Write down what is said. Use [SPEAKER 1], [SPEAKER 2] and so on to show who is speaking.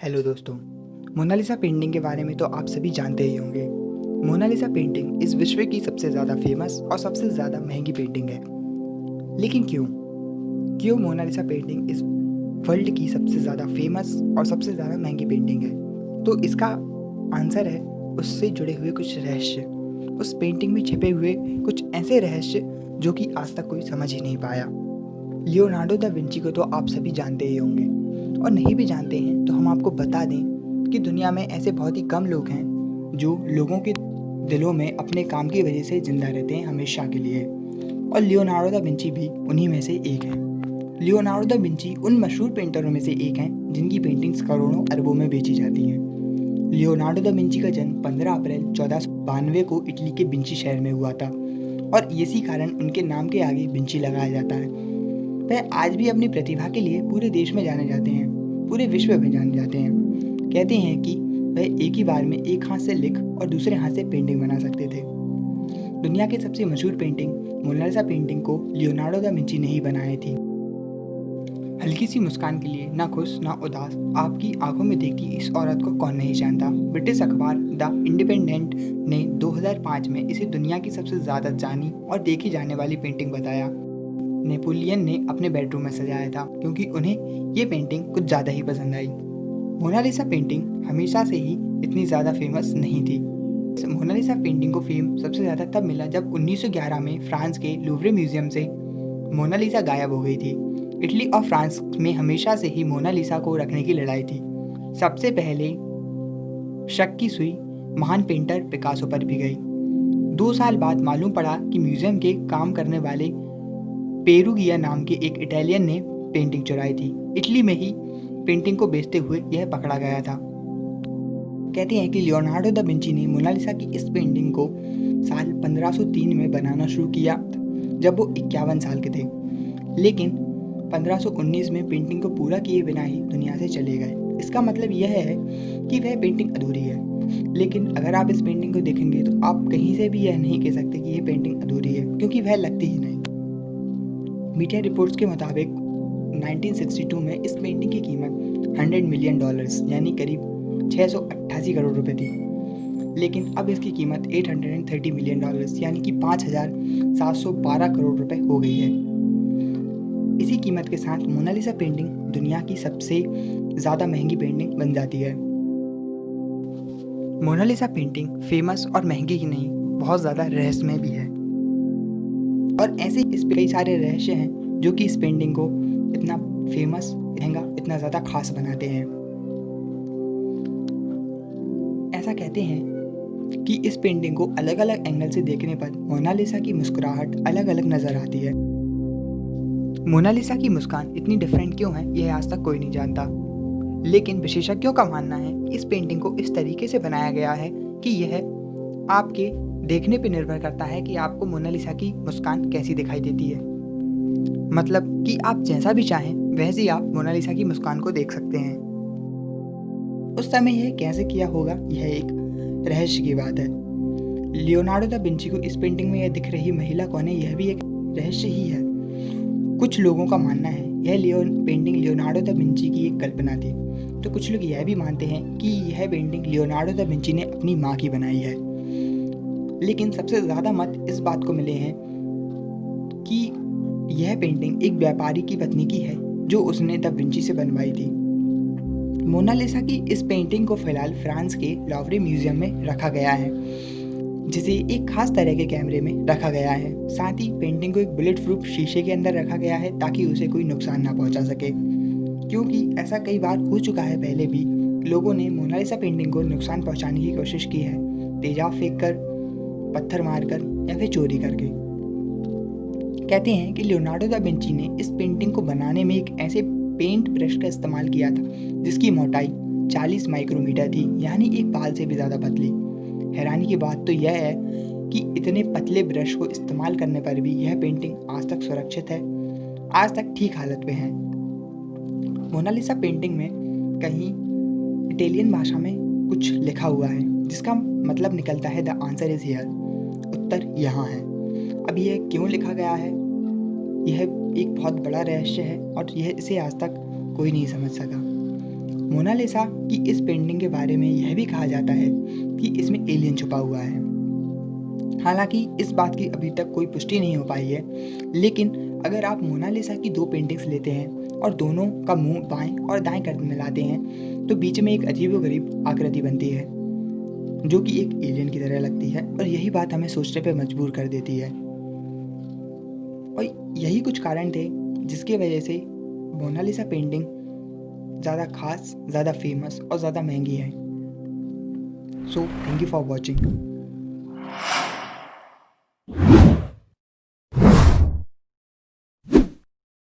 [SPEAKER 1] Hello दोस्तों। Mona Lisa painting के बारे में तो आप सभी जानते ही होंगे। मोनालिसा पेंटिंग इस विश्व की सबसे ज़्यादा फेमस और सबसे ज़्यादा महंगी पेंटिंग है। लेकिन क्यों मोनालिसा पेंटिंग इस वर्ल्ड की सबसे ज़्यादा फेमस और सबसे ज़्यादा महंगी पेंटिंग है? तो इसका आंसर है उससे जुड़े हुए कुछ रहस्य, उस पेंटिंग में छिपे हुए कुछ ऐसे रहस्य जो कि आज तक कोई समझ ही नहीं पाया। लियोनार्डो दा विंची को तो आप सभी जानते ही होंगे, और नहीं भी जानते हैं तो हम आपको बता दें कि दुनिया में ऐसे बहुत ही कम लोग हैं जो लोगों के दिलों में अपने काम की वजह से जिंदा रहते हैं हमेशा के लिए, और लियोनार्डो दा विंची भी उन्हीं में से एक है। लियोनार्डो दा विंची उन मशहूर पेंटरों में से एक हैं जिनकी पेंटिंग्स करोड़ों अरबों में बेची जाती हैं। लियोनार्डो दा विंची का जन्म 15 अप्रैल 1492 को इटली के विंची शहर में हुआ था, और इसी कारण उनके नाम के आगे विंची लगाया जाता है। वह आज भी अपनी प्रतिभा के लिए पूरे देश में जाने जाते हैं, पूरे विश्व में जाने जाते हैं। कहते हैं कि वह एक ही बार में एक हाथ से लिख और दूसरे हाथ से पेंटिंग बना सकते थे। दुनिया की सबसे मशहूर पेंटिंग मोनालिसा पेंटिंग को लियोनार्डो दा विंची ने ही बनाई थी। हल्की सी मुस्कान के लिए ना खुश ना उदास आपकी आंखों में देखी इस औरत को कौन नहीं जानता। ब्रिटिश अखबार द इंडिपेंडेंट ने 2005 में इसे दुनिया की सबसे ज़्यादा जानी और देखी जाने वाली पेंटिंग बताया। नेपोलियन ने अपने बेडरूम में सजाया था क्योंकि उन्हें ये पेंटिंग कुछ ज़्यादा ही पसंद आई। मोनालिसा पेंटिंग हमेशा से ही इतनी ज़्यादा फेमस नहीं थी। मोनालिसा पेंटिंग को फेम सबसे ज़्यादा तब मिला जब 1911 में फ्रांस के लूवरे म्यूजियम से मोनालिसा गायब हो गई थी। इटली और फ्रांस में हमेशा से ही मोनालिसा को रखने की लड़ाई थी। सबसे पहले शक की सुई महान पेंटर पिकासो पर भी गई। 2 साल बाद मालूम पड़ा कि म्यूजियम के काम करने वाले पेरुगिया नाम के एक इटालियन ने पेंटिंग चुराई थी। इटली में ही पेंटिंग को बेचते हुए यह पकड़ा गया था। कहते हैं कि लियोनार्डो दा विंची ने मोनालिसा की इस पेंटिंग को साल 1503 में बनाना शुरू किया जब वो 51 साल के थे, लेकिन 1519 में पेंटिंग को पूरा किए बिना ही दुनिया से चले गए। इसका मतलब यह है कि वह पेंटिंग अधूरी है। लेकिन अगर आप इस पेंटिंग को देखेंगे तो आप कहीं से भी यह नहीं कह सकते कि यह पेंटिंग अधूरी है, क्योंकि वह लगती ही नहीं। मीडिया रिपोर्ट्स के मुताबिक 1962 में इस पेंटिंग की कीमत $100 मिलियन यानी करीब 688 करोड़ रुपए थी, लेकिन अब इसकी कीमत $830 मिलियन यानी कि 5,712 करोड़ रुपए हो गई है। इसी कीमत के साथ मोनालिसा पेंटिंग दुनिया की सबसे ज़्यादा महंगी पेंटिंग बन जाती है। मोनालिसा पेंटिंग फेमस और महंगी ही नहीं, बहुत ज़्यादा रहस्यमय भी है, और ऐसे इस पे कई सारे रहस्य हैं जो कि इस पेंटिंग को इतना फेमस, महंगा, इतना ज़्यादा खास बनाते हैं। ऐसा कहते हैं कि इस पेंटिंग को अलग अलग एंगल से देखने पर मोनालिसा की मुस्कुराहट अलग अलग नज़र आती है। मोनालिसा की मुस्कान इतनी डिफरेंट क्यों है यह आज तक कोई नहीं जानता, लेकिन विशेषज्ञों का मानना है कि इस पेंटिंग को इस तरीके से बनाया गया है कि यह आपके देखने पे निर्भर करता है कि आपको मोनालिसा की मुस्कान कैसी दिखाई देती है। मतलब कि आप जैसा भी चाहें वैसे ही आप मोनालिसा की मुस्कान को देख सकते हैं। उस समय यह कैसे किया होगा यह एक रहस्य की बात है। लियोनार्डो दा विंची को इस पेंटिंग में यह दिख रही महिला कौन है यह भी एक रहस्य ही है। कुछ लोगों का मानना है यह पेंटिंग लियोनार्डो दा विंची की एक कल्पना थी, तो कुछ लोग यह भी मानते हैं कि यह पेंटिंग लियोनार्डो दा विंची ने अपनी माँ की बनाई है। लेकिन सबसे ज़्यादा मत इस बात को मिले हैं कि यह पेंटिंग एक व्यापारी की पत्नी की है जो उसने दा विंची से बनवाई थी। मोनालिसा की इस पेंटिंग को फिलहाल फ्रांस के लूवरे म्यूजियम में रखा गया है, जिसे एक खास तरह के कैमरे में रखा गया है। साथ ही पेंटिंग को एक बुलेट प्रूफ शीशे के अंदर रखा गया है ताकि उसे कोई नुकसान ना पहुंचा सके, क्योंकि ऐसा कई बार हो चुका है। पहले भी लोगों ने मोनालिसा पेंटिंग को नुकसान पहुंचाने की कोशिश की है, तेजाब फेंक कर, पत्थर मारकर या फिर चोरी करके। कहते हैं कि लियोनार्डो दा विंची ने इस पेंटिंग को बनाने में एक ऐसे पेंट ब्रश का इस्तेमाल किया था जिसकी मोटाई 40 माइक्रोमीटर थी, यानी एक बाल से भी ज़्यादा पतली। हैरानी की बात तो यह है कि इतने पतले ब्रश को इस्तेमाल करने पर भी यह पेंटिंग आज तक सुरक्षित है, आज तक ठीक हालत में है। मोनालिसा पेंटिंग में कहीं इटालियन भाषा में कुछ लिखा हुआ है जिसका मतलब निकलता है द आंसर इज हियर, उत्तर यहाँ है। अब यह क्यों लिखा गया है यह एक बहुत बड़ा रहस्य है और इसे आज तक कोई नहीं समझ सका। मोनालिसा की इस पेंटिंग के बारे में यह भी कहा जाता है कि इसमें एलियन छुपा हुआ है। हालांकि इस बात की अभी तक कोई पुष्टि नहीं हो पाई है, लेकिन अगर आप मोनालिसा की 2 पेंटिंग्स लेते हैं और दोनों का मुंह बाएं और दाएं कर मिलाते हैं तो बीच में एक अजीबोगरीब आकृति बनती है जो कि एक एलियन की तरह लगती है, और यही बात हमें सोचने पर मजबूर कर देती है। और यही कुछ कारण थे जिसकी वजह से मोनालिसा पेंटिंग ज़्यादा खास, ज़्यादा फेमस और ज़्यादा महंगी है। So thank you for watching.